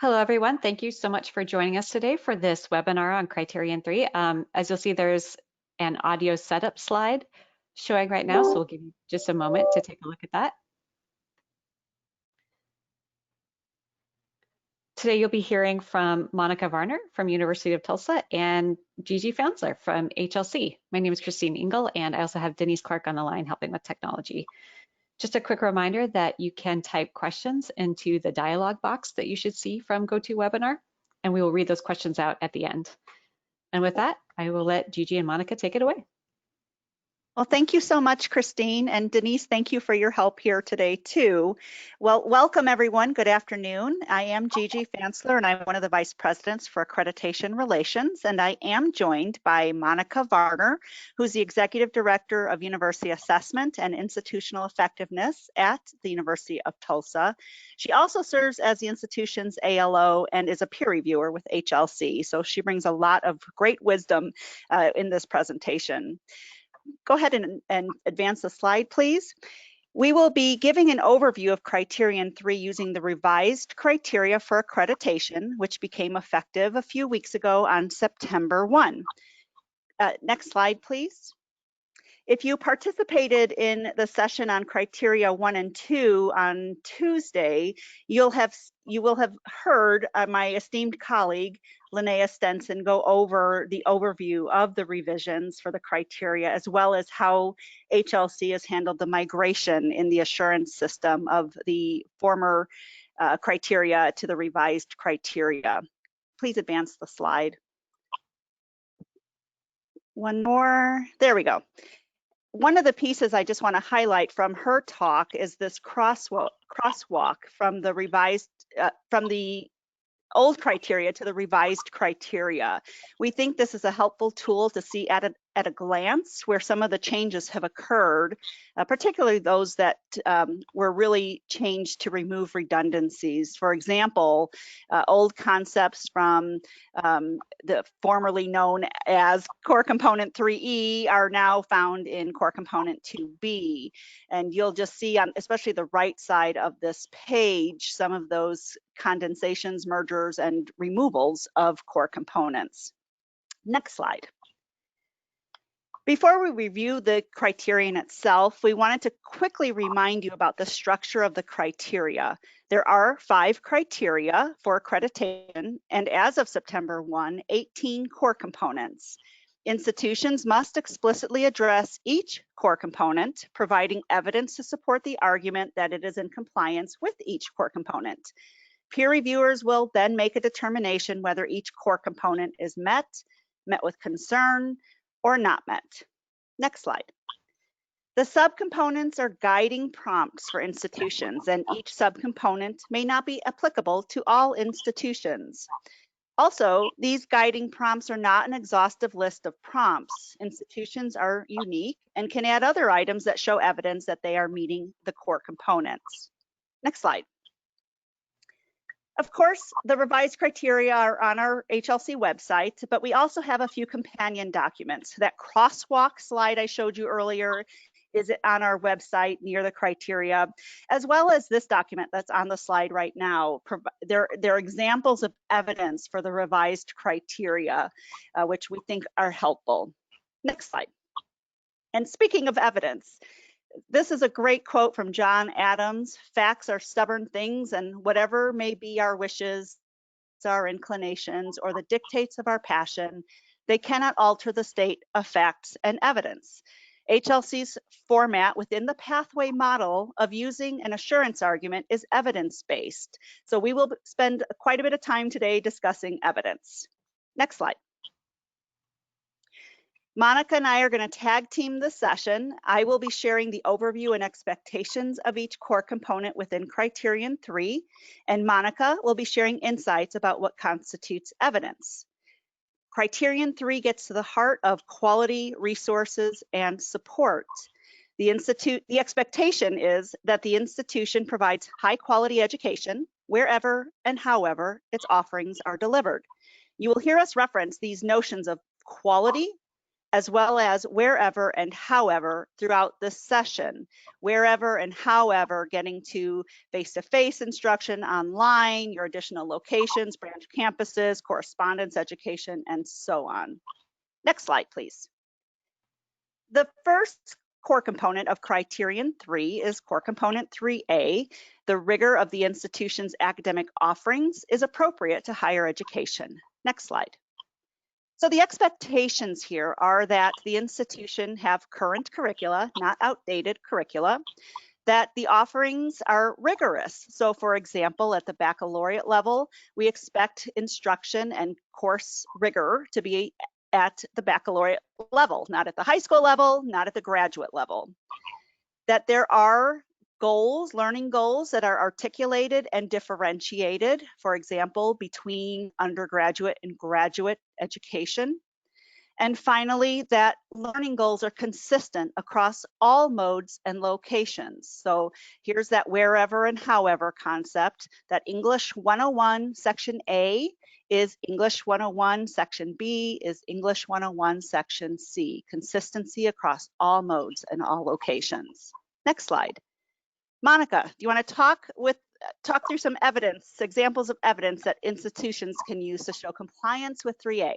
Hello, everyone. Thank you so much for joining us today for this webinar on Criterion 3. As you'll see, there's an audio setup slide showing right now, so we'll give you just a moment to take a look at that. Today, you'll be hearing from Monica Varner from University of Tulsa and Gigi Founsler from HLC. My name is Christine Engel, and I also have Denise Clark on the line helping with technology. Just a quick reminder that you can type questions into the dialog box that you should see from GoToWebinar, and we will read those questions out at the end. And with that, I will let Gigi and Monica take it away. Well, thank you so much, Christine. And Denise, thank you for your help here today, too. Well, welcome, everyone. Good afternoon. I am Gigi Founsler, and I'm one of the Vice Presidents for Accreditation Relations. And I am joined by Monica Varner, who's the Executive Director of University Assessment and Institutional Effectiveness at the University of Tulsa. She also serves as the institution's ALO and is a peer reviewer with HLC. So she brings a lot of great wisdom in this presentation. Go ahead and advance the slide, please. We will be giving an overview of Criterion 3 using the revised criteria for accreditation, which became effective a few weeks ago on September 1. Next slide, please. If you participated in the session on Criteria 1 and 2 on Tuesday, you will have heard my esteemed colleague, Linnea Stenson, go over the overview of the revisions for the criteria, as well as how HLC has handled the migration in the assurance system of the former criteria to the revised criteria. Please advance the slide. One more, there we go. One of the pieces I just want to highlight from her talk is this crosswalk from the revised, from the old criteria to the revised criteria. We think this is a helpful tool to see at a glance where some of the changes have occurred, particularly those that were really changed to remove redundancies. For example, old concepts from the formerly known as core component 3E are now found in core component 2B. And you'll just see on especially the right side of this page, some of those condensations, mergers, and removals of core components. Next slide. Before we review the criterion itself, we wanted to quickly remind you about the structure of the criteria. There are 5 criteria for accreditation, and as of September 1, 18 core components. Institutions must explicitly address each core component, providing evidence to support the argument that it is in compliance with each core component. Peer reviewers will then make a determination whether each core component is met with concern, or not met. Next slide. The subcomponents are guiding prompts for institutions, and each subcomponent may not be applicable to all institutions. Also, these guiding prompts are not an exhaustive list of prompts. Institutions are unique and can add other items that show evidence that they are meeting the core components. Next slide. Of course, the revised criteria are on our HLC website, but we also have a few companion documents. That crosswalk slide I showed you earlier is on our website near the criteria, as well as this document that's on the slide right now. They're examples of evidence for the revised criteria, which we think are helpful. Next slide. And speaking of evidence, this is a great quote from John Adams. Facts are stubborn things, and whatever may be our wishes, our inclinations, or the dictates of our passion, they cannot alter the state of facts and evidence. HLC's format within the pathway model of using an assurance argument is evidence-based. So we will spend quite a bit of time today discussing evidence. Next slide. Monica and I are going to tag team this session. I will be sharing the overview and expectations of each core component within Criterion 3, and Monica will be sharing insights about what constitutes evidence. Criterion 3 gets to the heart of quality, resources, and support. The expectation is that the institution provides high quality education wherever and however its offerings are delivered. You will hear us reference these notions of quality, as well as wherever and however throughout the session. Wherever and however, getting to face-to-face instruction, online, your additional locations, branch campuses, correspondence education, and so on. Next slide, please. The first core component of Criterion 3 is core component 3A. The rigor of the institution's academic offerings is appropriate to higher education. Next slide. So the expectations here are that the institution have current curricula, not outdated curricula, that the offerings are rigorous. So for example, at the baccalaureate level, we expect instruction and course rigor to be at the baccalaureate level, not at the high school level, not at the graduate level. That there are goals, learning goals that are articulated and differentiated, for example, between undergraduate and graduate education. And finally, that learning goals are consistent across all modes and locations. So here's that wherever and however concept, that English 101 Section A is English 101 Section B is English 101 Section C. Consistency across all modes and all locations. Next slide. Monica, do you want to talk through some evidence, examples of evidence that institutions can use to show compliance with 3A?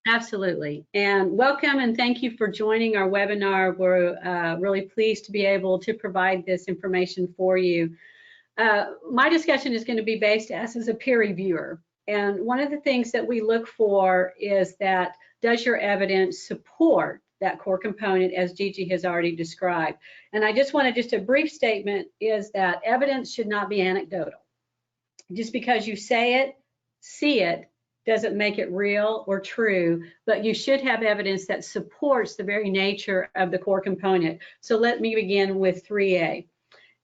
Absolutely, and welcome and thank you for joining our webinar. We're really pleased to be able to provide this information for you. My discussion is going to be based as a peer reviewer, and one of the things that we look for is that does your evidence support that core component as Gigi has already described. And I just wanted a brief statement is that evidence should not be anecdotal. Just because you say it, see it, doesn't make it real or true, but you should have evidence that supports the very nature of the core component. So let me begin with 3A.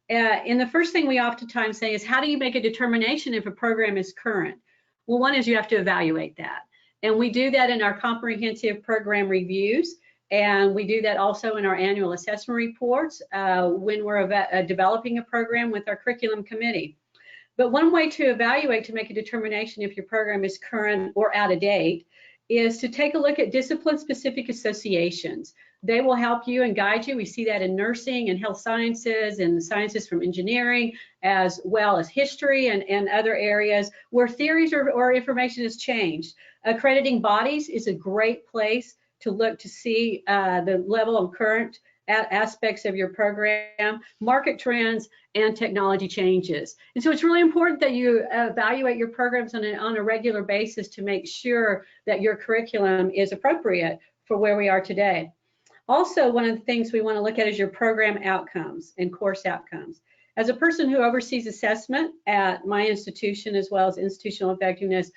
And the first thing we oftentimes say is, how do you make a determination if a program is current? Well, one is you have to evaluate that. And we do that in our comprehensive program reviews. And we do that also in our annual assessment reports when we're developing a program with our curriculum committee. But one way to evaluate, to make a determination if your program is current or out of date, is to take a look at discipline-specific associations. They will help you and guide you. We see that in nursing and health sciences and sciences from engineering, as well as history and other areas where theories or information has changed. Accrediting bodies is a great place to look to see the level of current aspects of your program, market trends, and technology changes. And so it's really important that you evaluate your programs on a regular basis to make sure that your curriculum is appropriate for where we are today. Also, one of the things we want to look at is your program outcomes and course outcomes. As a person who oversees assessment at my institution, as well as institutional effectiveness,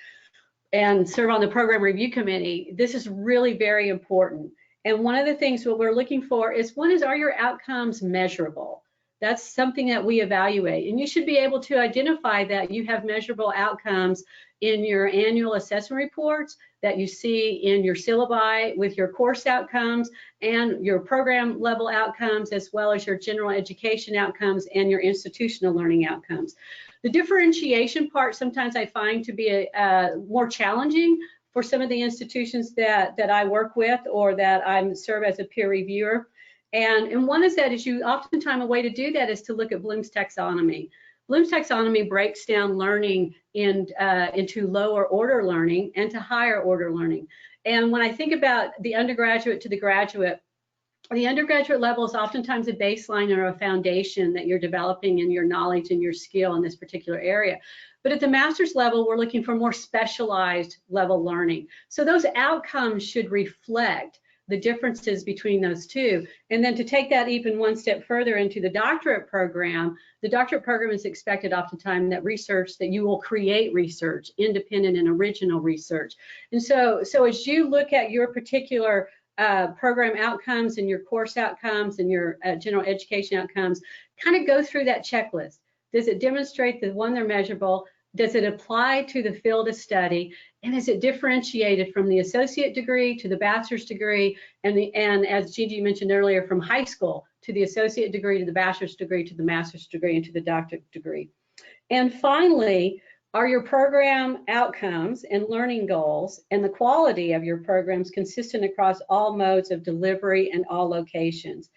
and serve on the program review committee, this is really very important. And one of the things what we're looking for is, one is, are your outcomes measurable? That's something that we evaluate. And you should be able to identify that you have measurable outcomes in your annual assessment reports, that you see in your syllabi with your course outcomes and your program level outcomes, as well as your general education outcomes and your institutional learning outcomes. The differentiation part sometimes I find to be more challenging for some of the institutions that I work with or that I serve as a peer reviewer. And one is that you oftentimes, a way to do that is to look at Bloom's taxonomy. Bloom's taxonomy breaks down learning into lower order learning and to higher order learning. And when I think about the undergraduate to the graduate, the undergraduate level is oftentimes a baseline or a foundation that you're developing in your knowledge and your skill in this particular area. But at the master's level, we're looking for more specialized level learning. So those outcomes should reflect the differences between those two. And then to take that even one step further into the doctorate program is expected oftentimes that you will create research, independent and original research. And so as you look at your particular program outcomes and your course outcomes and your general education outcomes, kind of go through that checklist. Does it demonstrate that, one, they're measurable? Does it apply to the field of study? And is it differentiated from the associate degree to the bachelor's degree, and as Gigi mentioned earlier, from high school to the associate degree to the bachelor's degree to the master's degree and to the doctorate degree? And finally, Are your program outcomes and learning goals and the quality of your programs consistent across all modes of delivery and all locations?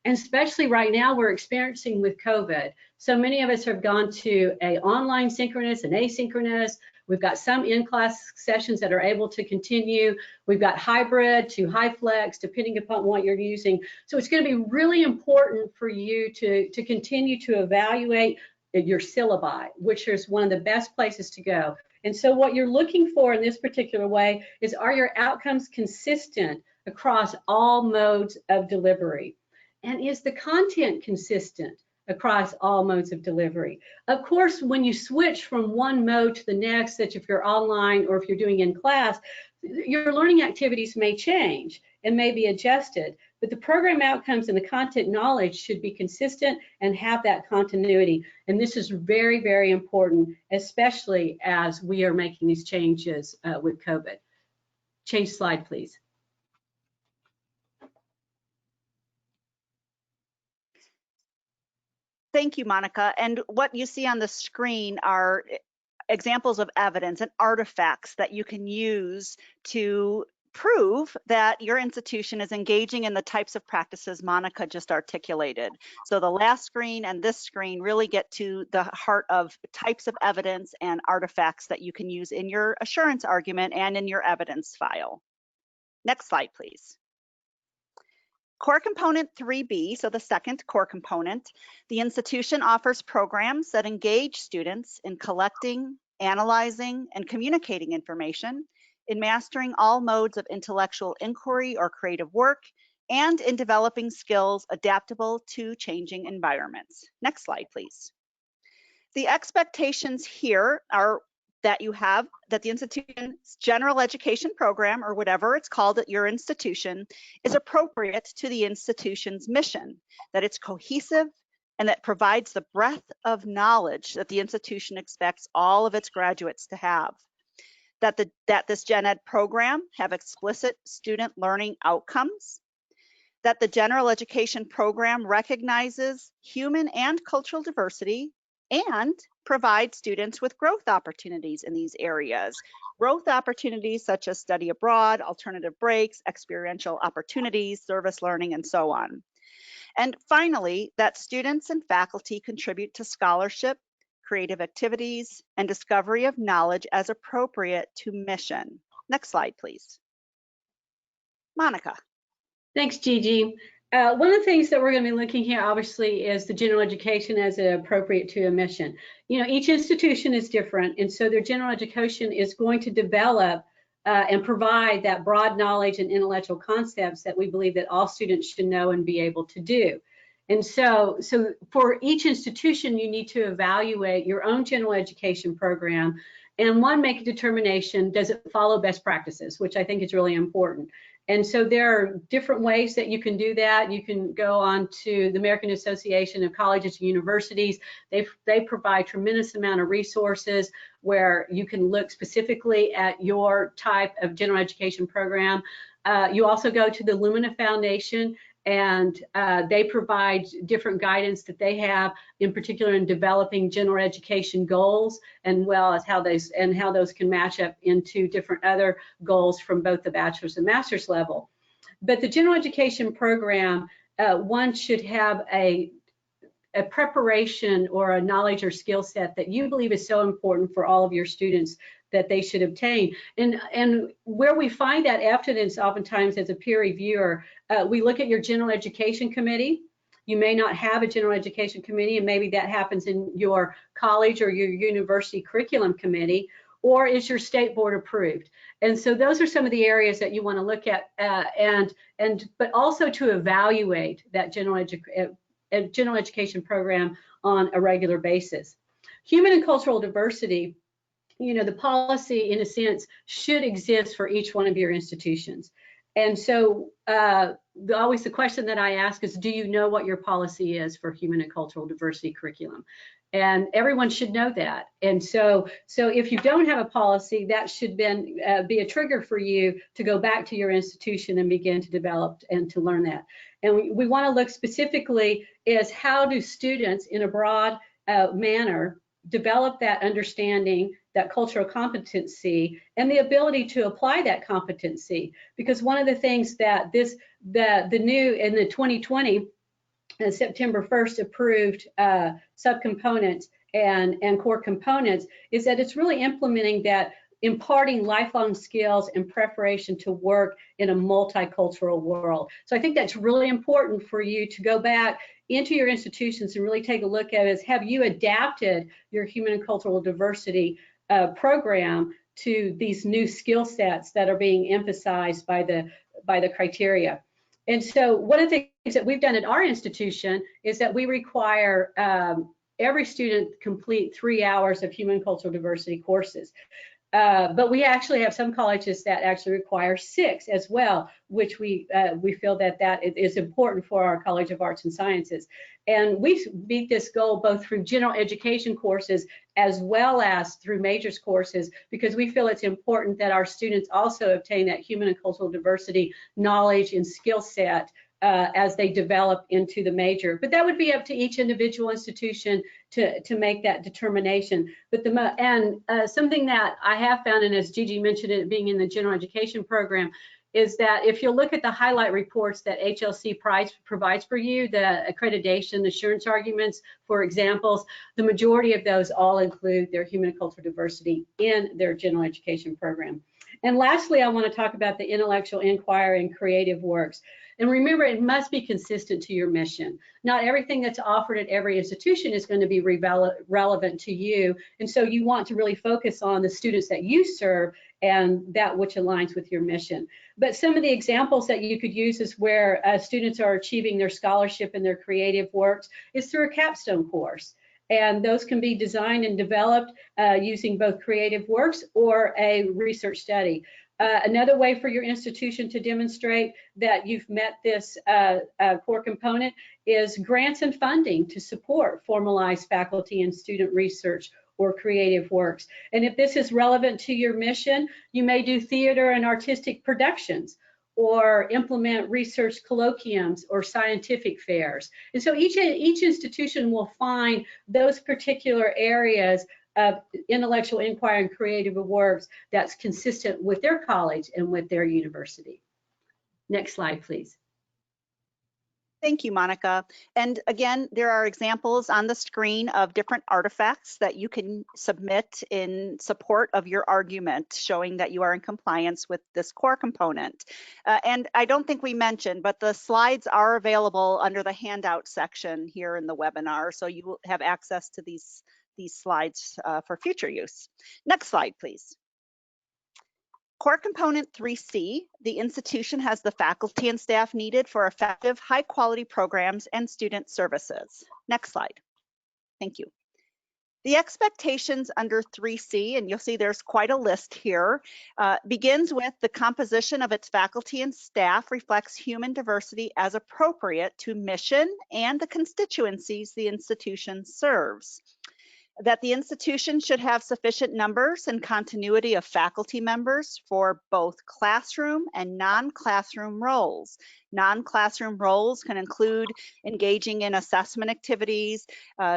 And especially right now, we're experiencing with COVID. So many of us have gone to a online synchronous and asynchronous. We've got some in-class sessions that are able to continue. We've got hybrid to high flex, depending upon what you're using. So it's going to be really important for you to continue to evaluate your syllabi, which is one of the best places to go. And so what you're looking for in this particular way is, are your outcomes consistent across all modes of delivery? And is the content consistent across all modes of delivery? Of course, when you switch from one mode to the next, such if you're online or if you're doing in class, your learning activities may change and may be adjusted, but the program outcomes and the content knowledge should be consistent and have that continuity. And this is very, very important, especially as we are making these changes with COVID. Change slide, please. Thank you, Monica. And what you see on the screen are examples of evidence and artifacts that you can use to prove that your institution is engaging in the types of practices Monica just articulated. So the last screen and this screen really get to the heart of types of evidence and artifacts that you can use in your assurance argument and in your evidence file. Next slide, please. Core component 3B, so the second core component, the institution offers programs that engage students in collecting, analyzing, and communicating information, in mastering all modes of intellectual inquiry or creative work, and in developing skills adaptable to changing environments. Next slide, please. The expectations here are that you have that the institution's general education program, or whatever it's called at your institution, is appropriate to the institution's mission, that it's cohesive, and that provides the breadth of knowledge that the institution expects all of its graduates to have. That this gen ed program have explicit student learning outcomes, that the general education program recognizes human and cultural diversity and provide students with growth opportunities in these areas. Growth opportunities such as study abroad, alternative breaks, experiential opportunities, service learning, and so on. And finally, that students and faculty contribute to scholarship, creative activities, and discovery of knowledge as appropriate to mission. Next slide, please. Monica. Thanks, Gigi. One of the things that we're going to be looking here, obviously, is the general education as appropriate to a mission. You know, each institution is different, and so their general education is going to develop and provide that broad knowledge and intellectual concepts that we believe that all students should know and be able to do. And so for each institution, you need to evaluate your own general education program and make a determination, does it follow best practices, which I think is really important. And so there are different ways that you can do that. You can go on to the American Association of Colleges and Universities. They provide tremendous amount of resources where you can look specifically at your type of general education program. You also go to the Lumina Foundation, and they provide different guidance that they have, in particular in developing general education goals, and well as how those can match up into different other goals from both the bachelor's and master's level. But the general education program, one should have a preparation or a knowledge or skill set that you believe is so important for all of your students that they should obtain. And where we find that evidence oftentimes as a peer reviewer, we look at your general education committee. You may not have a general education committee, and maybe that happens in your college or your university curriculum committee, or is your state board approved? And so those are some of the areas that you want to look at, but also to evaluate that general education program on a regular basis. Human and cultural diversity, you know, the policy in a sense should exist for each one of your institutions. And so always the question that I ask is, do you know what your policy is for human and cultural diversity curriculum? And everyone should know that. And so if you don't have a policy, that should then be a trigger for you to go back to your institution and begin to develop and to learn that. And we want to look specifically is, how do students in a broad manner develop that understanding, that cultural competency and the ability to apply that competency. Because one of the things that the new in the 2020 September 1st approved subcomponents and core components is that it's really implementing that, imparting lifelong skills and preparation to work in a multicultural world. So I think that's really important for you to go back into your institutions and really take a look at is, have you adapted your human and cultural diversity program to these new skill sets that are being emphasized by the criteria? And so one of the things that we've done at our institution is that we require every student complete 3 hours of human and cultural diversity courses. But we actually have some colleges that actually require 6 as well, which we feel that is important for our College of Arts and Sciences. And we meet this goal both through general education courses as well as through majors courses, because we feel it's important that our students also obtain that human and cultural diversity knowledge and skill set as they develop into the major. But that would be up to each individual institution to make that determination. But something that I have found, and as Gigi mentioned it being in the general education program, is that if you look at the highlight reports that HLC provides for you, the accreditation, assurance arguments, for examples, the majority of those all include their human and cultural diversity in their general education program. And lastly, I want to talk about the intellectual inquiry and creative works. And remember, it must be consistent to your mission. Not everything that's offered at every institution is going to be relevant to you. And so you want to really focus on the students that you serve and that which aligns with your mission. But some of the examples that you could use is where students are achieving their scholarship and their creative works is through a capstone course. And those can be designed and developed using both creative works or a research study. Another way for your institution to demonstrate that you've met this core component is grants and funding to support formalized faculty and student research or creative works. And if this is relevant to your mission, you may do theater and artistic productions or implement research colloquiums or scientific fairs. And so each institution will find those particular areas of intellectual inquiry and creative works that's consistent with their college and with their university. Next slide, please. Thank you, Monica. And again, there are examples on the screen of different artifacts that you can submit in support of your argument, showing that you are in compliance with this core component. And I don't think we mentioned, but the slides are available under the handout section here in the webinar, so you will have access to these slides for future use. Next slide, please. Core component 3C, the institution has the faculty and staff needed for effective, high quality programs and student services. Next slide. Thank you. The expectations under 3C, and you'll see there's quite a list here, begins with the composition of its faculty and staff reflects human diversity as appropriate to mission and the constituencies the institution serves. That the institution should have sufficient numbers and continuity of faculty members for both classroom and non-classroom roles. Non-classroom roles can include engaging in assessment activities,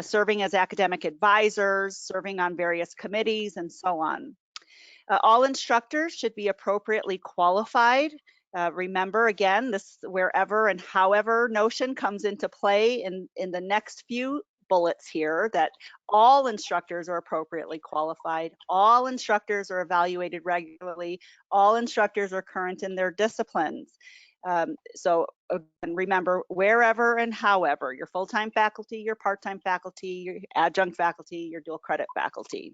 serving as academic advisors, serving on various committees, and so on. All instructors should be appropriately qualified. Remember, again, this wherever and however notion comes into play in the next few bullets here, that all instructors are appropriately qualified, all instructors are evaluated regularly, all instructors are current in their disciplines. So remember, wherever and however, your full-time faculty, your part-time faculty, your adjunct faculty, your dual credit faculty.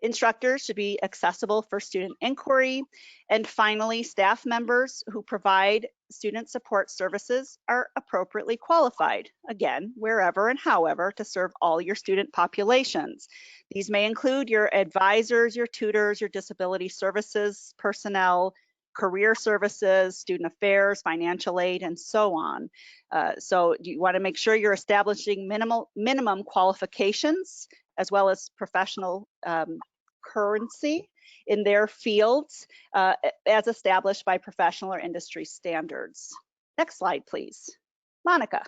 Instructors should be accessible for student inquiry. And finally, staff members who provide student support services are appropriately qualified, again, wherever and however, to serve all your student populations. These may include your advisors, your tutors, your disability services personnel, career services, student affairs, financial aid, and so on. So you want to make sure you're establishing minimum qualifications as well as professional currency in their fields as established by professional or industry standards. Next slide, please. Monica.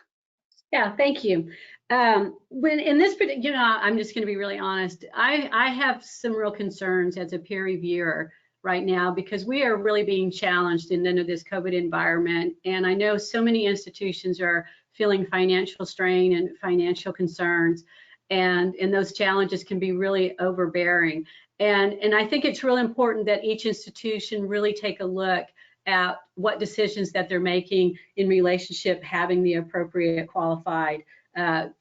Yeah, thank you. When in this, I'm just going to be really honest. I have some real concerns as a peer reviewer right now because we are really being challenged under this COVID environment. And I know so many institutions are feeling financial strain and financial concerns. And those challenges can be really overbearing. And I think it's really important that each institution really take a look at what decisions that they're making in relationship having the appropriate qualified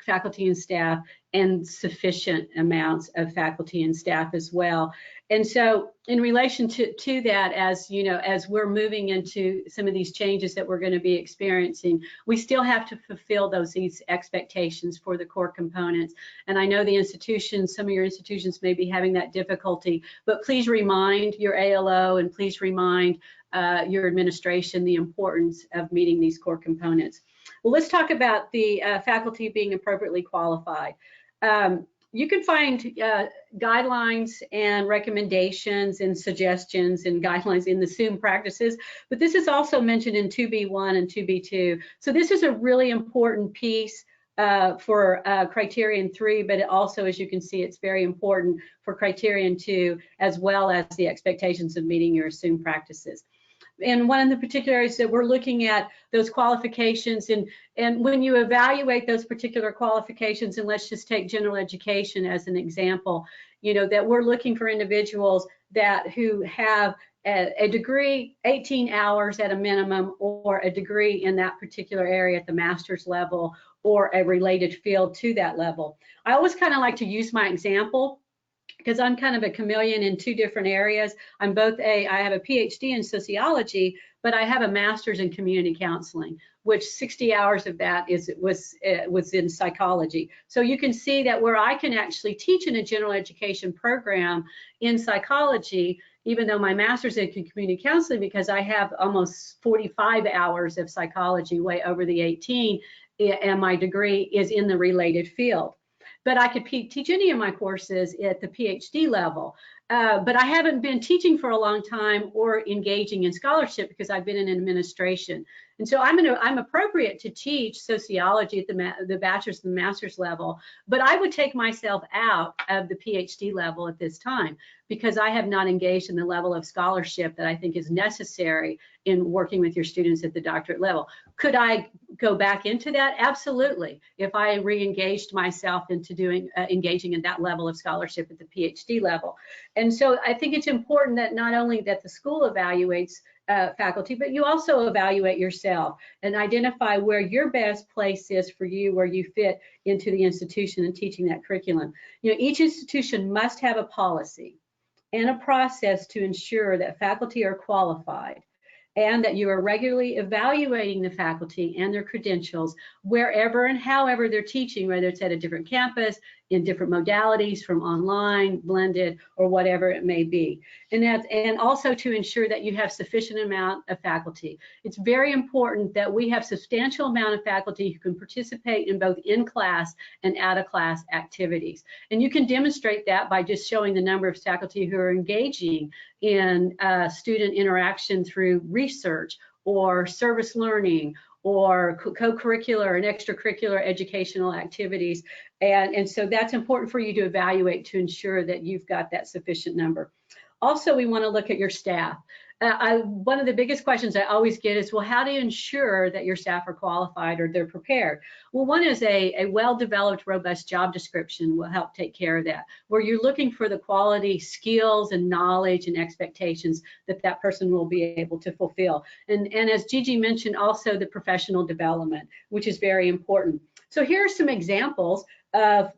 faculty and staff and sufficient amounts of faculty and staff as well. And so in relation to that, as you know, as we're moving into some of these changes that we're going to be experiencing, we still have to fulfill these expectations for the core components. And I know the institutions, some of your institutions may be having that difficulty, but please remind your ALO and please remind your administration the importance of meeting these core components. Well, let's talk about the faculty being appropriately qualified. You can find guidelines and recommendations and suggestions and guidelines in the SUM practices, but this is also mentioned in 2B1 and 2B2. So this is a really important piece for Criterion 3, but it also, as you can see, it's very important for Criterion 2, as well as the expectations of meeting your SUM practices. And one of the particular areas that we're looking at those qualifications, and when you evaluate those particular qualifications, and let's just take general education as an example, you know, that we're looking for individuals who have a degree, 18 hours at a minimum, or a degree in that particular area at the master's level, or a related field to that level. I always kind of like to use my example because I'm kind of a chameleon in two different areas. I have a PhD in sociology, but I have a master's in community counseling, which 60 hours of that was in psychology. So you can see that where I can actually teach in a general education program in psychology, even though my master's in community counseling, because I have almost 45 hours of psychology, way over the 18, and my degree is in the related field. But I could teach any of my courses at the PhD level. But I haven't been teaching for a long time or engaging in scholarship because I've been in administration. And so I'm appropriate to teach sociology at the bachelor's and the master's level, but I would take myself out of the PhD level at this time because I have not engaged in the level of scholarship that I think is necessary in working with your students at the doctorate level. Could I go back into that? Absolutely. If I re-engaged myself into engaging in that level of scholarship at the PhD level. And so I think it's important that not only that the school evaluates faculty, but you also evaluate yourself and identify where your best place is for you, where you fit into the institution and teaching that curriculum. You know, each institution must have a policy and a process to ensure that faculty are qualified and that you are regularly evaluating the faculty and their credentials wherever and however they're teaching, whether it's at a different campus, in different modalities, from online, blended, or whatever it may be. And also to ensure that you have sufficient amount of faculty. It's very important that we have substantial amount of faculty who can participate in both in-class and out-of-class activities. And you can demonstrate that by just showing the number of faculty who are engaging in student interaction through research or service learning or co-curricular and extracurricular educational activities. And so that's important for you to evaluate to ensure that you've got that sufficient number. Also, we want to look at your staff. One of the biggest questions I always get is, well, how do you ensure that your staff are qualified or they're prepared? Well, one is a well-developed, robust job description will help take care of that, where you're looking for the quality, skills, and knowledge and expectations that that person will be able to fulfill. And as Gigi mentioned, also the professional development, which is very important. So here are some examples of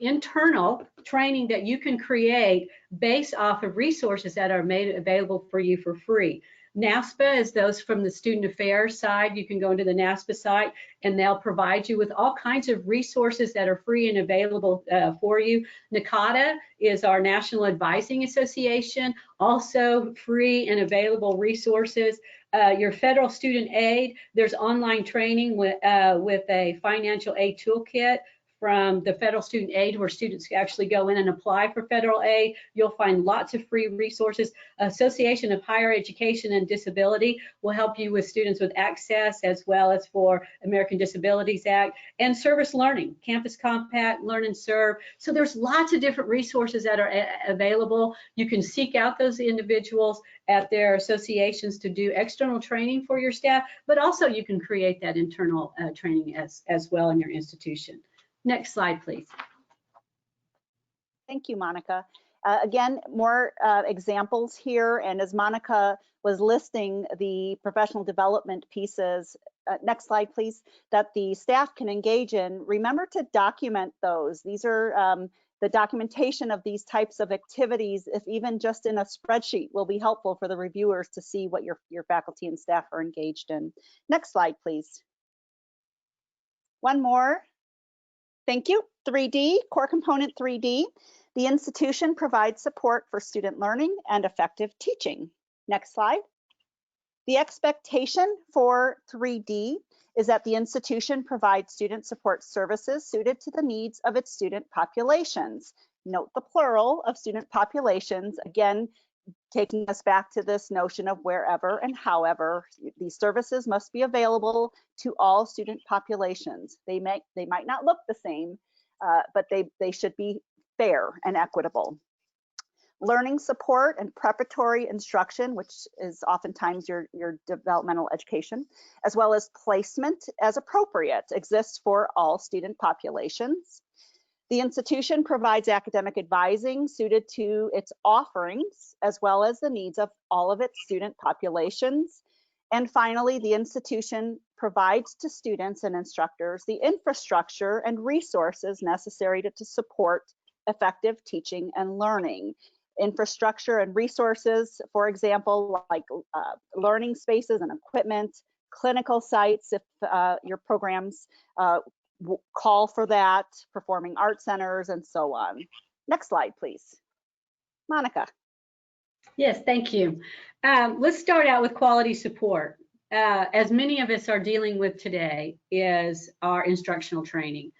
internal training that you can create based off of resources that are made available for you for free. NASPA is those from the student affairs side. You can go into the NASPA site and they'll provide you with all kinds of resources that are free and available for you. NACADA is our National Advising Association, also free and available resources. Your federal student aid, there's online training with a financial aid toolkit from the federal student aid, where students actually go in and apply for federal aid. You'll find lots of free resources. Association of Higher Education and Disability will help you with students with access, as well as for American Disabilities Act, and Service Learning, Campus Compact, Learn and Serve. So there's lots of different resources that are available. You can seek out those individuals at their associations to do external training for your staff, but also you can create that internal training as well in your institution. Next slide, please. Thank you, Monica. Again, more examples here, and as Monica was listing the professional development pieces, next slide, please, that the staff can engage in, remember to document those. These are the documentation of these types of activities, if even just in a spreadsheet, will be helpful for the reviewers to see what your faculty and staff are engaged in. Next slide, please. One more. Thank you. 3D, core component 3D. The institution provides support for student learning and effective teaching. Next slide. The expectation for 3D is that the institution provides student support services suited to the needs of its student populations. Note the plural of student populations, again, taking us back to this notion of wherever and however. These services must be available to all student populations. They might not look the same, but they should be fair and equitable. Learning support and preparatory instruction, which is oftentimes your developmental education, as well as placement as appropriate, exists for all student populations. The institution provides academic advising suited to its offerings, as well as the needs of all of its student populations. And finally, the institution provides to students and instructors the infrastructure and resources necessary to support effective teaching and learning. Infrastructure and resources, for example, like learning spaces and equipment, clinical sites if your programs call for that, performing arts centers, and so on. Next slide, please. Monica. Yes, thank you. Let's start out with quality support. As many of us are dealing with today is our instructional training.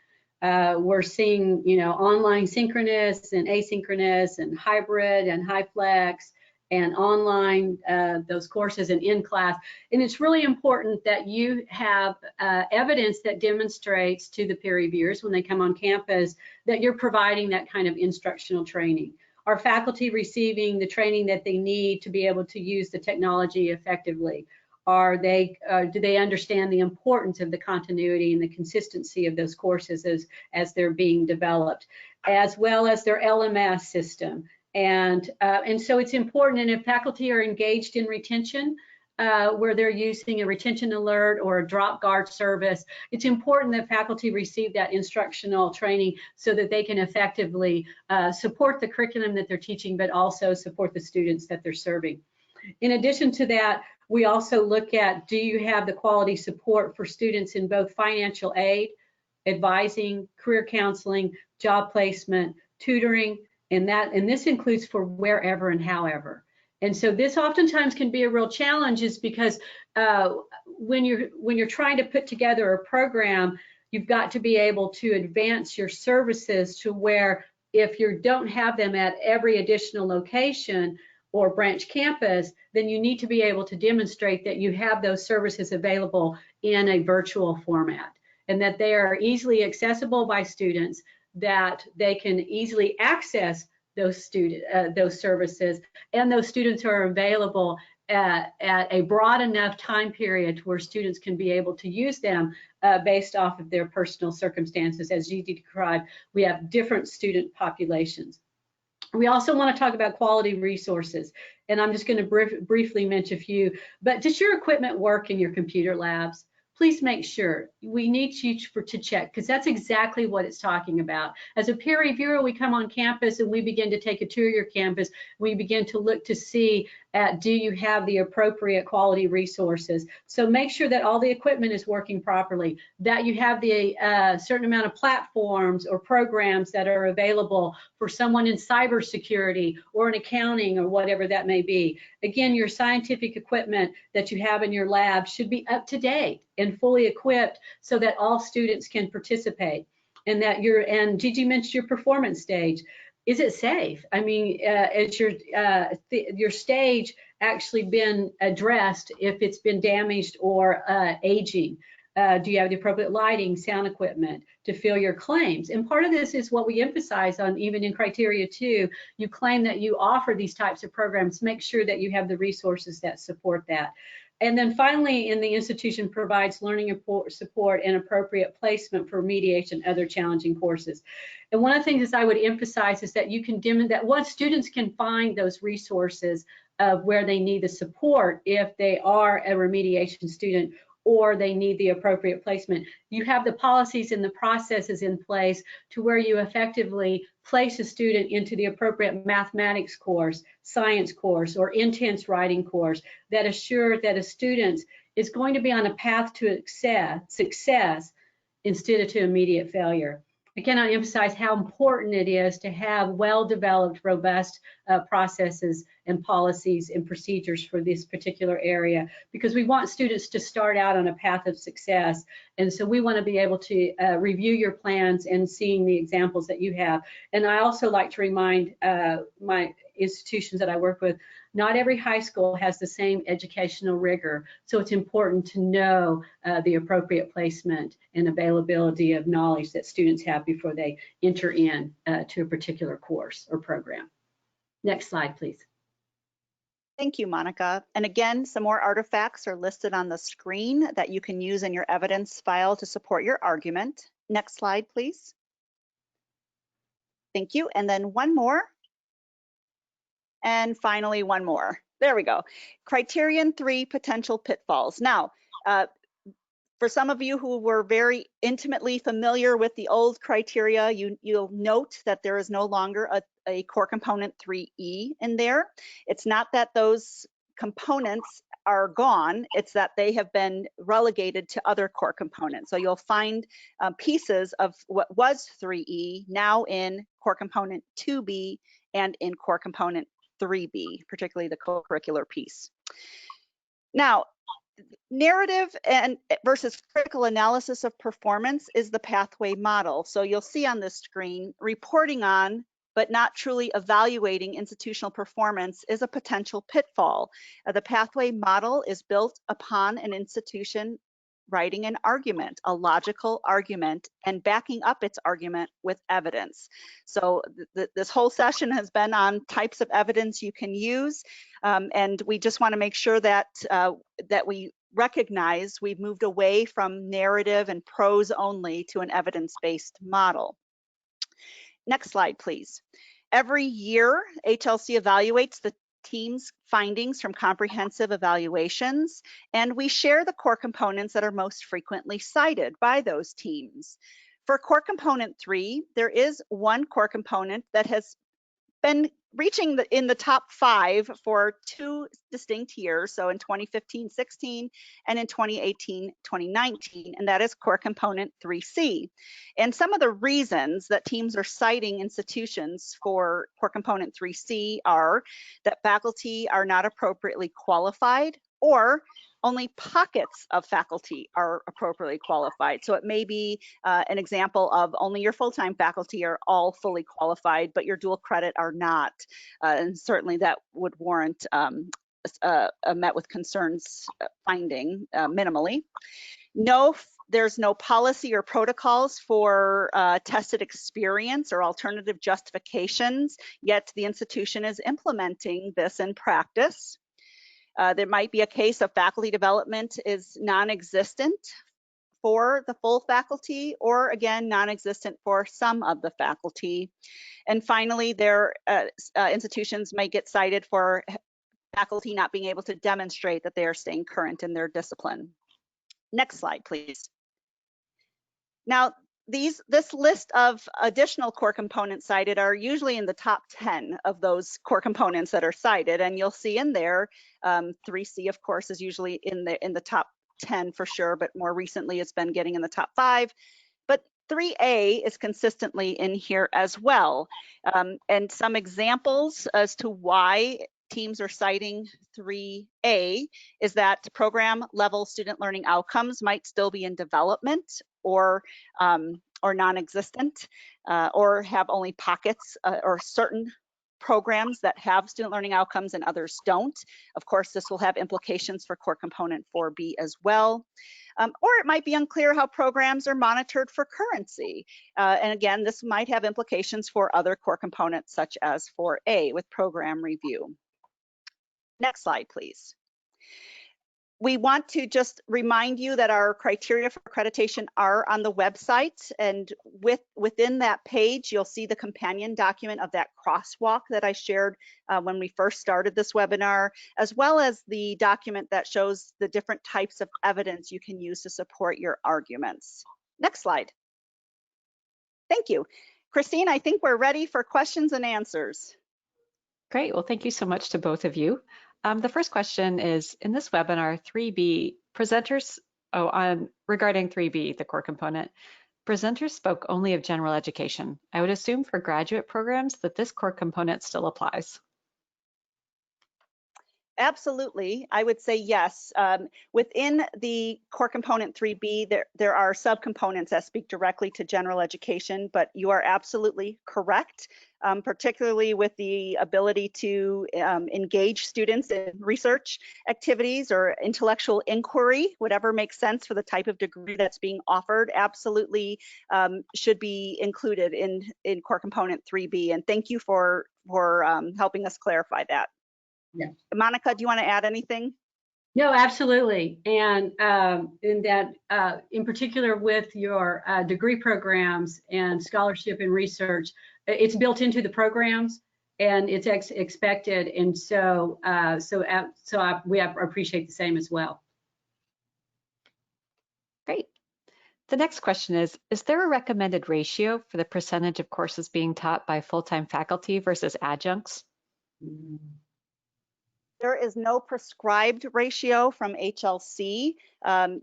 We're seeing, online synchronous and asynchronous and hybrid and high flex and online, those courses and in class. And it's really important that you have evidence that demonstrates to the peer reviewers when they come on campus that you're providing that kind of instructional training. Are faculty receiving the training that they need to be able to use the technology effectively? Do they understand the importance of the continuity and the consistency of those courses as they're being developed, as well as their LMS system? And so it's important, and if faculty are engaged in retention, where they're using a retention alert or a drop guard service, it's important that faculty receive that instructional training so that they can effectively support the curriculum that they're teaching, but also support the students that they're serving. In addition to that, we also look at, do you have the quality support for students in both financial aid, advising, career counseling, job placement, tutoring, and this includes for wherever and however. And so this oftentimes can be a real challenge, is because when you're trying to put together a program, you've got to be able to advance your services to where if you don't have them at every additional location or branch campus, then you need to be able to demonstrate that you have those services available in a virtual format and that they are easily accessible by students, that they can easily access those services, and those students are available at a broad enough time period where students can be able to use them based off of their personal circumstances. As Gigi described, we have different student populations. We also want to talk about quality resources, and I'm just going to briefly mention a few, but does your equipment work in your computer labs? Please make sure. We need you to check, because that's exactly what it's talking about. As a peer reviewer, we come on campus and we begin to take a tour of your campus. We begin to look to see do you have the appropriate quality resources. So make sure that all the equipment is working properly, that you have the certain amount of platforms or programs that are available for someone in cybersecurity or in accounting or whatever that may be. Again, your scientific equipment that you have in your lab should be up to date and fully equipped so that all students can participate. and that and Gigi mentioned your performance stage. Is it safe? I mean, is your stage actually been addressed if it's been damaged or aging? Do you have the appropriate lighting, sound equipment to fill your claims? And part of this is what we emphasize on, even in criteria 2, you claim that you offer these types of programs, make sure that you have the resources that support that. And then finally, the institution provides learning support and appropriate placement for remediation and other challenging courses. And one of the things that I would emphasize is that you can that once students can find those resources of where they need the support if they are a remediation student or they need the appropriate placement, you have the policies and the processes in place to where you effectively place a student into the appropriate mathematics course, science course, or intense writing course that assure that a student is going to be on a path to success instead of to immediate failure. I cannot emphasize how important it is to have well-developed, robust processes and policies and procedures for this particular area, because we want students to start out on a path of success. And so we want to be able to review your plans and seeing the examples that you have. And I also like to remind my institutions that I work with, not every high school has the same educational rigor. So it's important to know the appropriate placement and availability of knowledge that students have before they enter in to a particular course or program. Next slide, please. Thank you, Monica. And again, some more artifacts are listed on the screen that you can use in your evidence file to support your argument. Next slide, please. Thank you. And then one more. And finally, one more. There we go. Criterion 3, potential pitfalls. Now, for some of you who were very intimately familiar with the old criteria, you'll note that there is no longer a core component 3E in there. It's not that those components are gone, it's that they have been relegated to other core components. So you'll find pieces of what was 3E now in core component 2B and in core component 3B, particularly the co-curricular piece. Now, narrative and versus critical analysis of performance is the pathway model. So you'll see on this screen, reporting on but not truly evaluating institutional performance is a potential pitfall. The pathway model is built upon an institution writing an argument, a logical argument, and backing up its argument with evidence. So this whole session has been on types of evidence you can use, and we just want to make sure that that we recognize we've moved away from narrative and prose only to an evidence-based model. Next slide, please. Every year, HLC evaluates the team's findings from comprehensive evaluations, and we share the core components that are most frequently cited by those teams. For core component 3, there is one core component that has been reaching in the top 5 for 2 distinct years, so in 2015-16 and in 2018-2019, and that is core component 3C. And some of the reasons that teams are citing institutions for core component 3C are that faculty are not appropriately qualified, or only pockets of faculty are appropriately qualified. So it may be an example of only your full-time faculty are all fully qualified, but your dual credit are not. And certainly that would warrant a met with concerns finding minimally. No, there's no policy or protocols for tested experience or alternative justifications, yet the institution is implementing this in practice. There might be a case of faculty development is non-existent for the full faculty, or again, non-existent for some of the faculty. And finally, their institutions may get cited for faculty not being able to demonstrate that they are staying current in their discipline. Next slide, please. Now, this list of additional core components cited are usually in the top 10 of those core components that are cited, and you'll see in there 3C, of course, is usually in the top 10 for sure, but more recently it's been getting in the top 5. But 3A is consistently in here as well, and some examples as to why teams are citing 3A is that program level student learning outcomes might still be in development, or or non-existent, or have only pockets or certain programs that have student learning outcomes and others don't. Of course, this will have implications for core component 4B as well. Or it might be unclear how programs are monitored for currency. And again, this might have implications for other core components such as 4A with program review. Next slide, please. We want to just remind you that our criteria for accreditation are on the website, and within that page, you'll see the companion document of that crosswalk that I shared when we first started this webinar, as well as the document that shows the different types of evidence you can use to support your arguments. Next slide. Thank you. Christine, I think we're ready for questions and answers. Great. Well, thank you so much to both of you. The first question is, in this webinar 3B, presenters, regarding 3B, the core component, presenters spoke only of general education. I would assume for graduate programs that this core component still applies. Absolutely, I would say yes. Within the core component 3B, there are subcomponents that speak directly to general education, but you are absolutely correct, particularly with the ability to engage students in research activities or intellectual inquiry, whatever makes sense for the type of degree that's being offered, absolutely should be included in core component 3B. And thank you for helping us clarify that. Yeah. Monica, do you want to add anything? No, absolutely. And in that, in particular with your degree programs and scholarship and research, it's built into the programs and it's expected. And so, we appreciate the same as well. Great. The next question is there a recommended ratio for the percentage of courses being taught by full-time faculty versus adjuncts? There is no prescribed ratio from HLC. That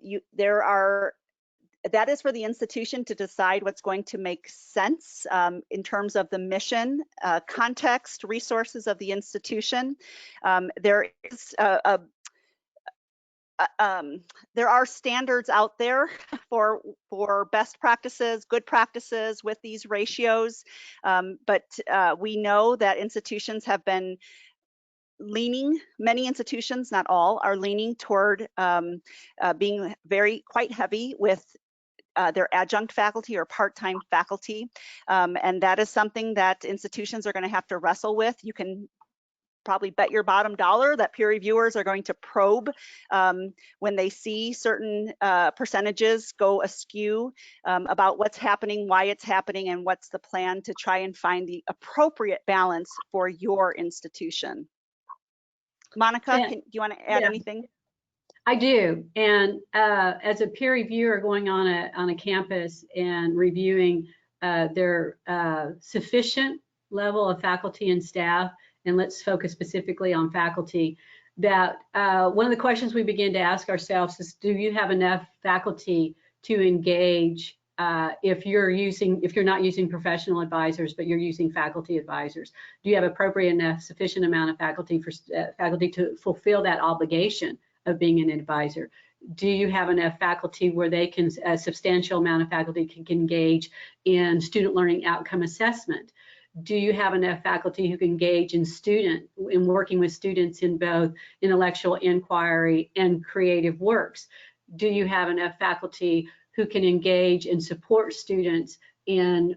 is for the institution to decide what's going to make sense in terms of the mission, context, resources of the institution. There are standards out there for best practices, good practices with these ratios, but we know that institutions have been leaning, many institutions, not all, are leaning toward being quite heavy with their adjunct faculty or part-time faculty. And that is something that institutions are going to have to wrestle with. You can probably bet your bottom dollar that peer reviewers are going to probe when they see certain percentages go askew about what's happening, why it's happening, and what's the plan to try and find the appropriate balance for your institution. Monica, do you want to add anything? I do, and as a peer reviewer going on a campus and reviewing their sufficient level of faculty and staff, and let's focus specifically on faculty, that one of the questions we begin to ask ourselves is, do you have enough faculty to engage if you're not using professional advisors, but you're using faculty advisors? Do you have appropriate enough, sufficient amount of faculty for faculty to fulfill that obligation of being an advisor? Do you have enough faculty where they can, a substantial amount of faculty can engage in student learning outcome assessment? Do you have enough faculty who can engage in working with students in both intellectual inquiry and creative works? Do you have enough faculty who can engage and support students in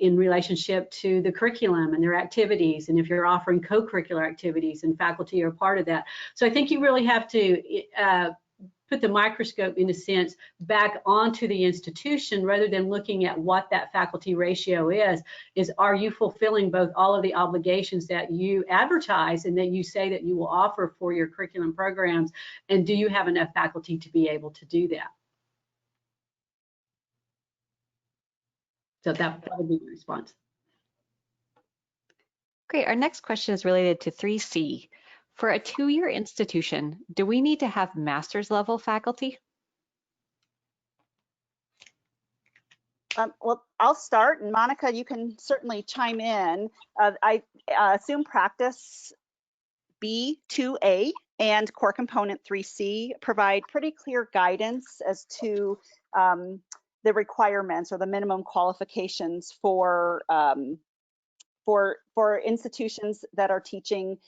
relationship to the curriculum and their activities, and if you're offering co-curricular activities and faculty are part of that? So I think you really have to put the microscope, in a sense, back onto the institution rather than looking at what that faculty ratio is are you fulfilling both all of the obligations that you advertise and that you say that you will offer for your curriculum programs, and do you have enough faculty to be able to do that? So that would be my response. Great. Our next question is related to 3C. For a 2-year institution, do we need to have master's level faculty? Well, I'll start, and Monica, you can certainly chime in. I assume practice B2A and core component 3C provide pretty clear guidance as to the requirements or the minimum qualifications for institutions that are teaching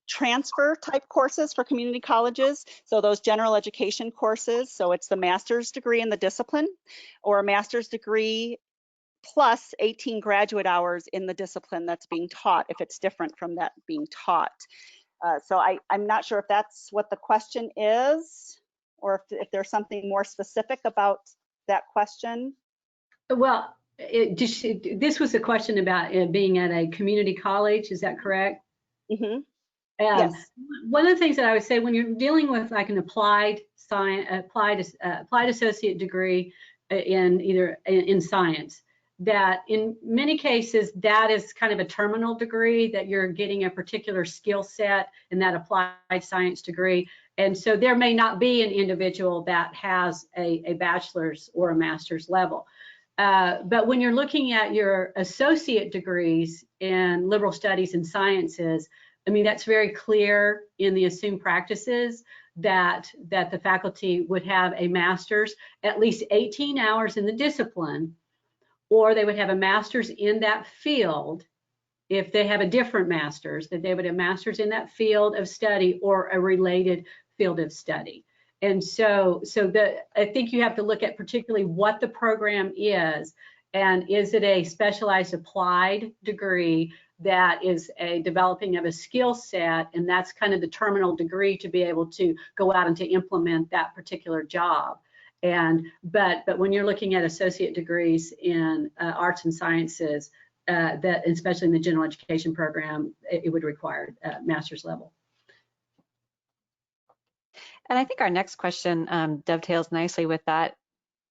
transfer type courses for community colleges. So those general education courses, so it's the master's degree in the discipline or a master's degree plus 18 graduate hours in the discipline that's being taught if it's different from that being taught. So I'm not sure if that's what the question is or if there's something more specific about that question. Well, this was a question about being at a community college, is that correct? Mm-hmm. Yes. One of the things that I would say when you're dealing with like an applied associate degree in either in science, that in many cases that is kind of a terminal degree, that you're getting a particular skill set in that applied science degree. And so there may not be an individual that has a bachelor's or a master's level. But when you're looking at your associate degrees in liberal studies and sciences, I mean, that's very clear in the assumed practices that the faculty would have a master's, at least 18 hours in the discipline, or they would have a master's in that field. If they have a different master's, that they would have masters in that field of study or a related field of study. And so I think you have to look at particularly what the program is, and is it a specialized applied degree that is a developing of a skill set, and that's kind of the terminal degree to be able to go out and to implement that particular job. But when you're looking at associate degrees in arts and sciences, that especially in the general education program, it would require master's level. And I think our next question dovetails nicely with that.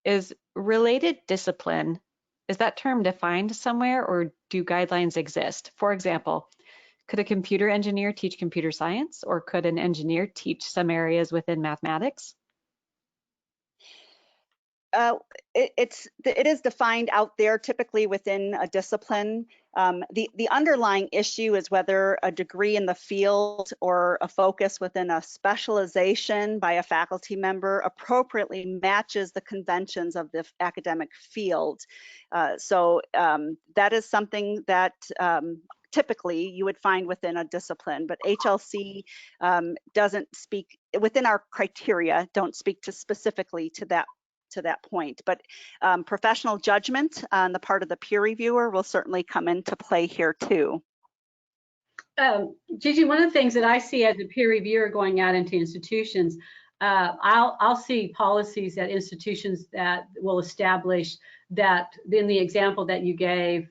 Is related discipline, is that term defined somewhere, or do guidelines exist? For example, could a computer engineer teach computer science, or could an engineer teach some areas within mathematics? It is defined out there typically within a discipline. The underlying issue is whether a degree in the field or a focus within a specialization by a faculty member appropriately matches the conventions of the academic field. So that is something that typically you would find within a discipline, but HLC doesn't speak, within our criteria, don't speak to specifically to that point, but professional judgment on the part of the peer reviewer will certainly come into play here too. Gigi, one of the things that I see as a peer reviewer going out into institutions, I'll see policies at institutions that will establish that in the example that you gave,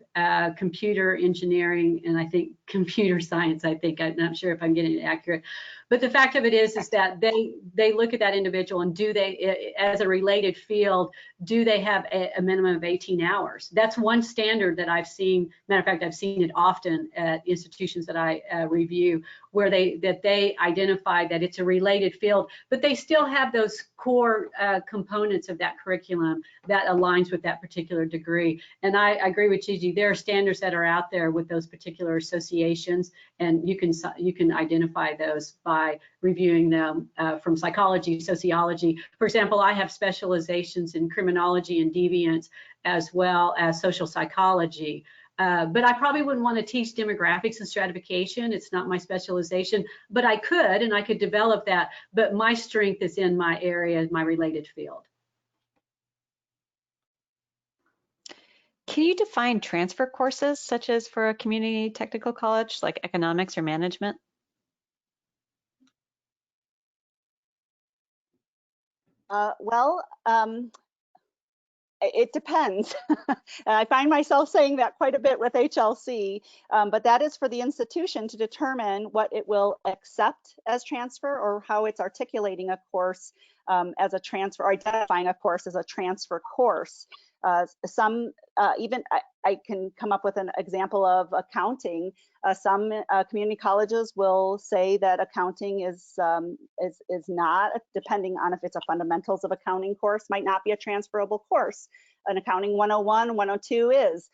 computer engineering and I think computer science, I'm not sure if I'm getting it accurate, but the fact of it is that they look at that individual and do they, as a related field, do they have a minimum of 18 hours? That's one standard that I've seen. Matter of fact, I've seen it often at institutions that I review, where they identify that it's a related field, but they still have those core components of that curriculum that aligns with that particular degree. And I agree with Gigi. There are standards that are out there with those particular associations, and you can identify those by reviewing them from psychology, sociology. For example, I have specializations in criminology and deviance, as well as social psychology. But I probably wouldn't want to teach demographics and stratification. It's not my specialization, but I could, and I could develop that. But my strength is in my area, my related field. Can you define transfer courses, such as for a community technical college, like economics or management? It depends. I find myself saying that quite a bit with HLC, but that is for the institution to determine what it will accept as transfer or how it's articulating a course as a transfer, or identifying a course as a transfer course. I can come up with an example of accounting. Some community colleges will say that accounting is not, depending on if it's a fundamentals of accounting course, might not be a transferable course. An accounting 101, 102 is.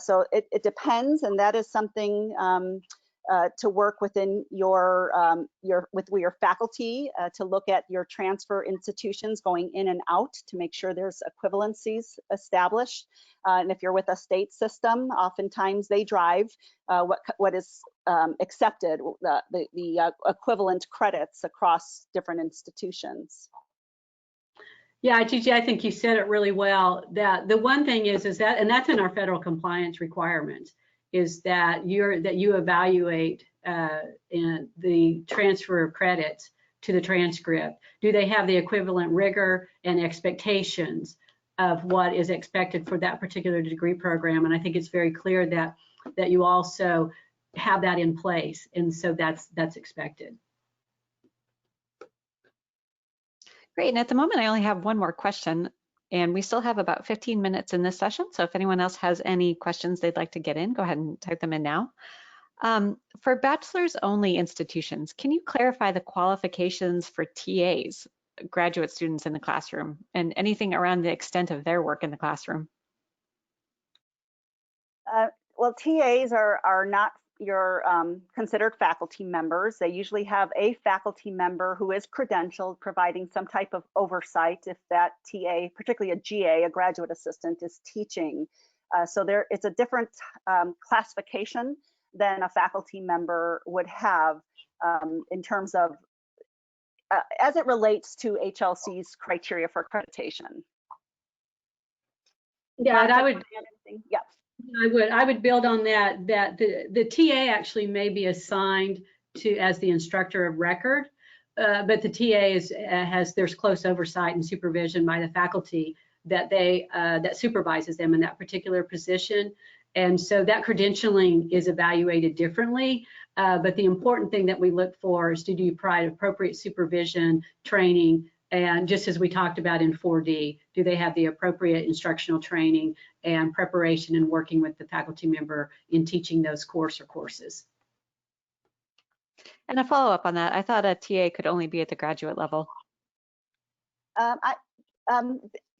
So it depends, and that is something to work within your faculty to look at your transfer institutions going in and out to make sure there's equivalencies established. And if you're with a state system, oftentimes they drive what is accepted, the equivalent credits across different institutions. Yeah, Gigi, I think you said it really well. That the one thing is that, and that's in our federal compliance requirements, is that you evaluate in the transfer of credits to the transcript. Do they have the equivalent rigor and expectations of what is expected for that particular degree program? And I think it's very clear that you also have that in place, and so that's expected. Great, and at the moment I only have one more question, and we still have about 15 minutes in this session, so if anyone else has any questions they'd like to get in, go ahead and type them in now. For bachelor's only institutions, can you clarify the qualifications for TAs, graduate students in the classroom, and anything around the extent of their work in the classroom? Well, TAs are not your considered faculty members. They usually have a faculty member who is credentialed, providing some type of oversight if that TA, particularly a GA, a graduate assistant, is teaching. So it's a different classification than a faculty member would have in terms of, as it relates to HLC's criteria for accreditation. Yeah, and I would. Yeah. I would build on that the TA actually may be assigned to as the instructor of record, but the TA there's close oversight and supervision by the faculty that supervises them in that particular position, and so that credentialing is evaluated differently. But the important thing that we look for is, do you provide appropriate supervision, training, and just as we talked about in 4D, do they have the appropriate instructional training and preparation and working with the faculty member in teaching those course or courses? And a follow-up on that, I thought a TA could only be at the graduate level.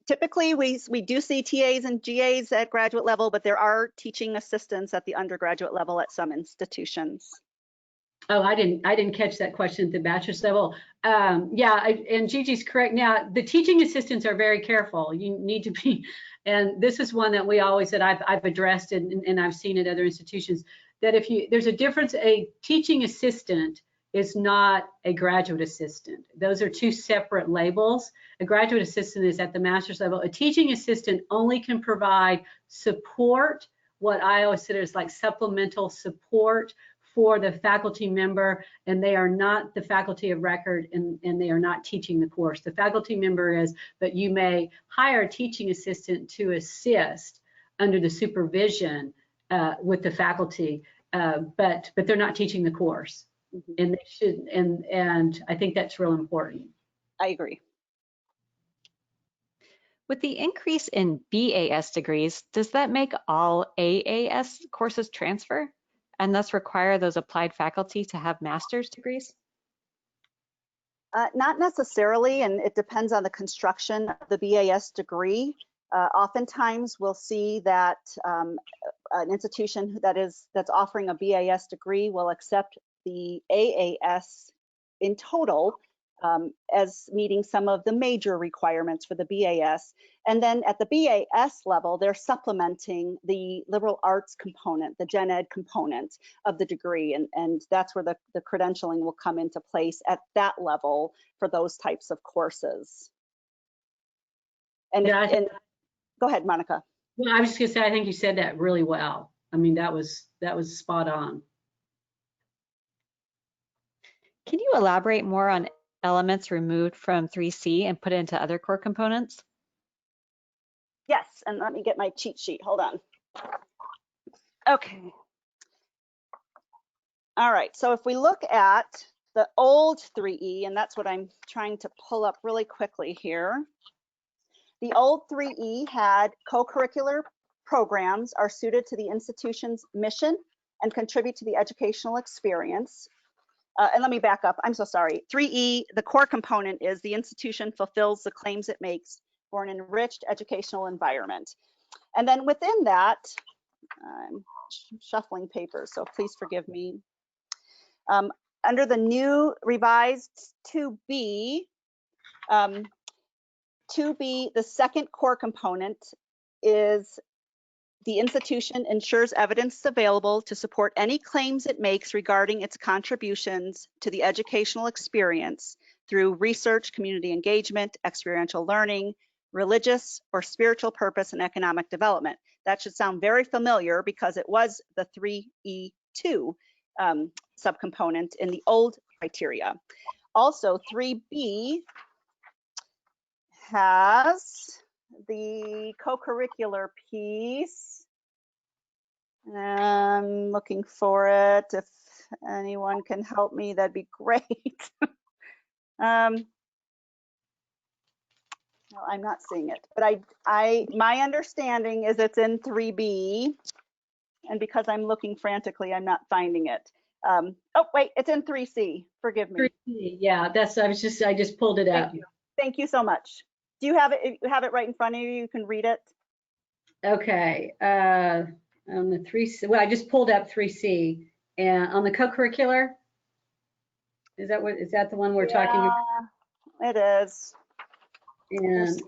Typically, we do see TAs and GAs at graduate level, but there are teaching assistants at the undergraduate level at some institutions. Oh, I didn't catch that question at the bachelor's level. Yeah, and Gigi's correct. Now, the teaching assistants are very careful. You need to be, and this is one that we always that I've addressed and I've seen at other institutions, that there's a difference. A teaching assistant is not a graduate assistant. Those are two separate labels. A graduate assistant is at the master's level. A teaching assistant only can provide support, what I always consider is like supplemental support for the faculty member, and they are not the faculty of record, and they are not teaching the course. The faculty member is, but you may hire a teaching assistant to assist under the supervision with the faculty, but they're not teaching the course. Mm-hmm. And they should, and I think that's real important. I agree. With the increase in BAS degrees, does that make all AAS courses transfer and thus require those applied faculty to have master's degrees? Not necessarily, and it depends on the construction of the BAS degree. Oftentimes we'll see that an institution that's offering a BAS degree will accept the AAS in total as meeting some of the major requirements for the BAS. And then at the BAS level, they're supplementing the liberal arts component, the gen ed component of the degree. And that's where the credentialing will come into place at that level for those types of courses. And, yeah, and go ahead, Monica. Well, I was just gonna say, I think you said that really well. I mean, that was spot on. Can you elaborate more on elements removed from 3C and put into other core components? Yes, and let me get my cheat sheet. Hold on. Okay. All right, so if we look at the old 3E, and that's what I'm trying to pull up really quickly here. The old 3E had co-curricular programs are suited to the institution's mission and contribute to the educational experience. And let me back up, I'm so sorry. 3E, the core component is the institution fulfills the claims it makes for an enriched educational environment. And then within that, I'm shuffling papers, so please forgive me. Under the new revised 2B, 2B, the second core component is the institution ensures evidence available to support any claims it makes regarding its contributions to the educational experience through research, community engagement, experiential learning, religious or spiritual purpose, and economic development. That should sound very familiar because it was the 3E2 subcomponent in the old criteria. Also, 3B has the co-curricular piece. I'm looking for it. If anyone can help me, that'd be great. No, I'm not seeing it, but my understanding is it's in 3B, and because I'm looking frantically, I'm not finding it. Oh wait, it's in 3C. Forgive me. 3C, yeah, I just pulled it up. Thank you so much. Do you have it? You have it right in front of you. You can read it. Okay, on the 3C, well, I just pulled up 3C, and on the co-curricular, is that the one we're talking about? It is. And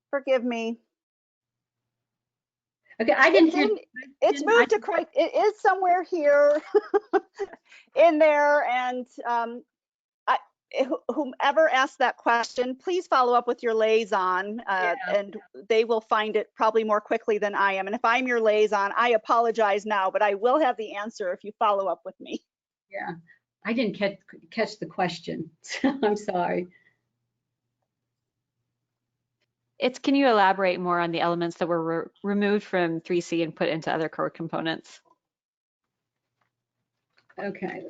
forgive me. okay, It's moved to it is somewhere here in there, and whomever asked that question, please follow up with your liaison, and they will find it probably more quickly than I am. And if I'm your liaison, I apologize now, but I will have the answer if you follow up with me. Yeah, I didn't catch the question, so I'm sorry. Can you elaborate more on the elements that were removed from 3C and put into other core components? Okay,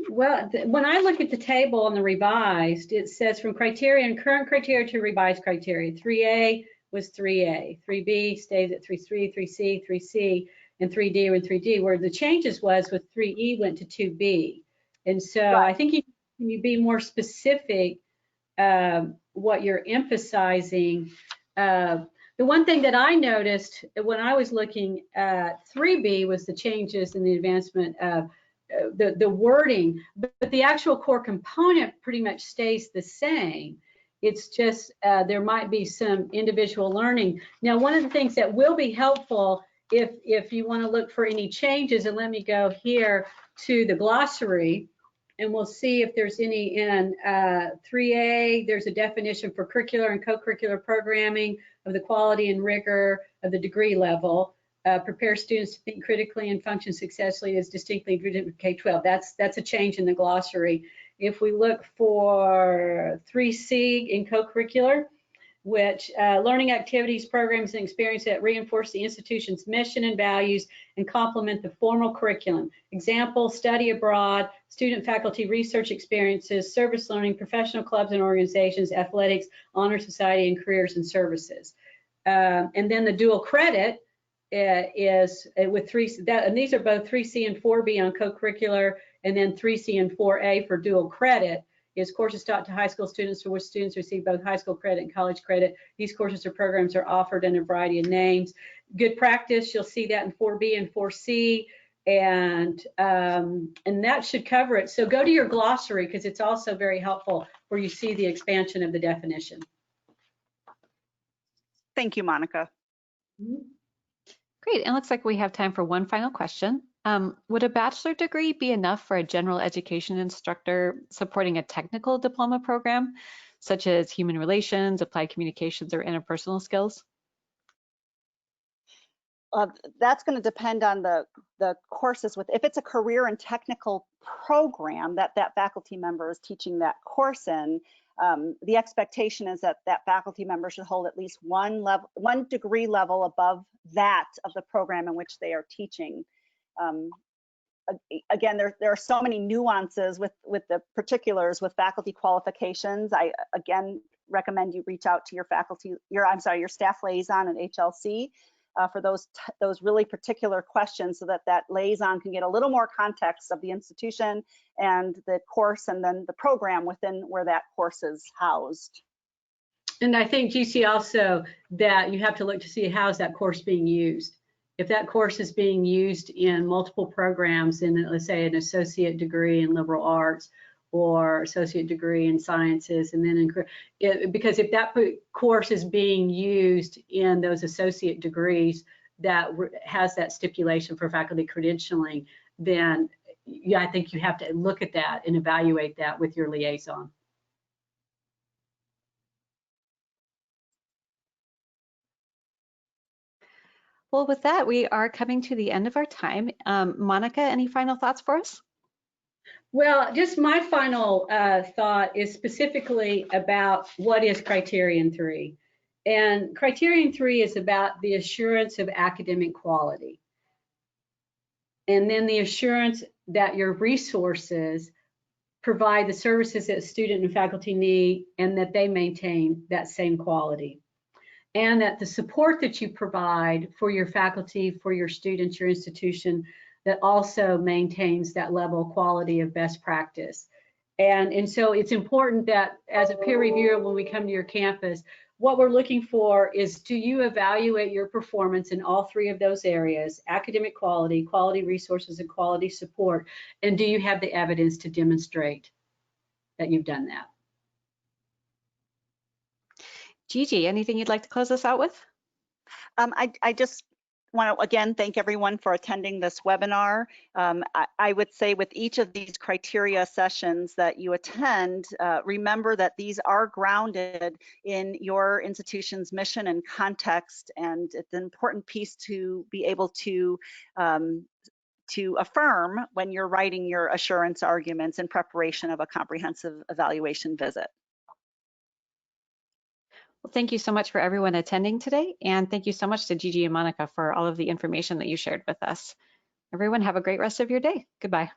well, when I look at the table on the revised, it says from Criterion, current criteria to revised criteria. 3A was 3A, 3B stays at 3C, 3C, 3C, and 3D or 3D, where the changes was with 3E went to 2B. And so right. I think you be more specific what you're emphasizing. The one thing that I noticed when I was looking at 3B was the changes in the advancement of the wording, but the actual core component pretty much stays the same. It's just there might be some individual learning. Now, one of the things that will be helpful if you want to look for any changes, and let me go here to the glossary, and we'll see if there's any in 3A. There's a definition for curricular and co-curricular programming of the quality and rigor of the degree level. Prepare students to think critically and function successfully as distinctly different from K-12. That's a change in the glossary. If we look for 3C in co-curricular, which learning activities, programs, and experiences that reinforce the institution's mission and values and complement the formal curriculum. Example, study abroad, student faculty research experiences, service learning, professional clubs and organizations, athletics, honor society, and careers and services. And then the dual credit is with 3C, and these are both 3C and 4B on co-curricular, and then 3C and 4A for dual credit is courses taught to high school students for which students receive both high school credit and college credit. These courses or programs are offered in a variety of names. Good practice, you'll see that in 4B and 4C, and that should cover it. So go to your glossary because it's also very helpful where you see the expansion of the definition. Thank you, Monica. Great, and it looks like we have time for one final question. Would a bachelor degree be enough for a general education instructor supporting a technical diploma program, such as human relations, applied communications, or interpersonal skills? That's going to depend on the courses. If it's a career and technical program that faculty member is teaching that course in, the expectation is that faculty member should hold at least one degree level above that of the program in which they are teaching. Again, there are so many nuances with the particulars with faculty qualifications. I again recommend you reach out to your staff liaison at HLC for those really particular questions, so that liaison can get a little more context of the institution and the course, and then the program within where that course is housed. And I think GC also that you have to look to see how is that course being used. if that course is being used in multiple programs in, let's say, an associate degree in liberal arts or associate degree in sciences, and then because if that course is being used in those associate degrees that has that stipulation for faculty credentialing, then yeah, I think you have to look at that and evaluate that with your liaison. Well, with that, we are coming to the end of our time. Monica, any final thoughts for us? Well, just my final thought is specifically about what is Criterion 3. And Criterion 3 is about the assurance of academic quality. And then the assurance that your resources provide the services that student and faculty need and that they maintain that same quality. And that the support that you provide for your faculty, for your students, your institution, that also maintains that level of quality of best practice. And so it's important that as a peer reviewer, when we come to your campus, what we're looking for is, do you evaluate your performance in all three of those areas: academic quality, quality resources, and quality support? And do you have the evidence to demonstrate that you've done that? Gigi, anything you'd like to close us out with? I just want to again thank everyone for attending this webinar. I would say with each of these criteria sessions that you attend, remember that these are grounded in your institution's mission and context, and it's an important piece to be able to affirm when you're writing your assurance arguments in preparation of a comprehensive evaluation visit. Well, thank you so much for everyone attending today, and thank you so much to Gigi and Monica for all of the information that you shared with us. Everyone have a great rest of your day. Goodbye.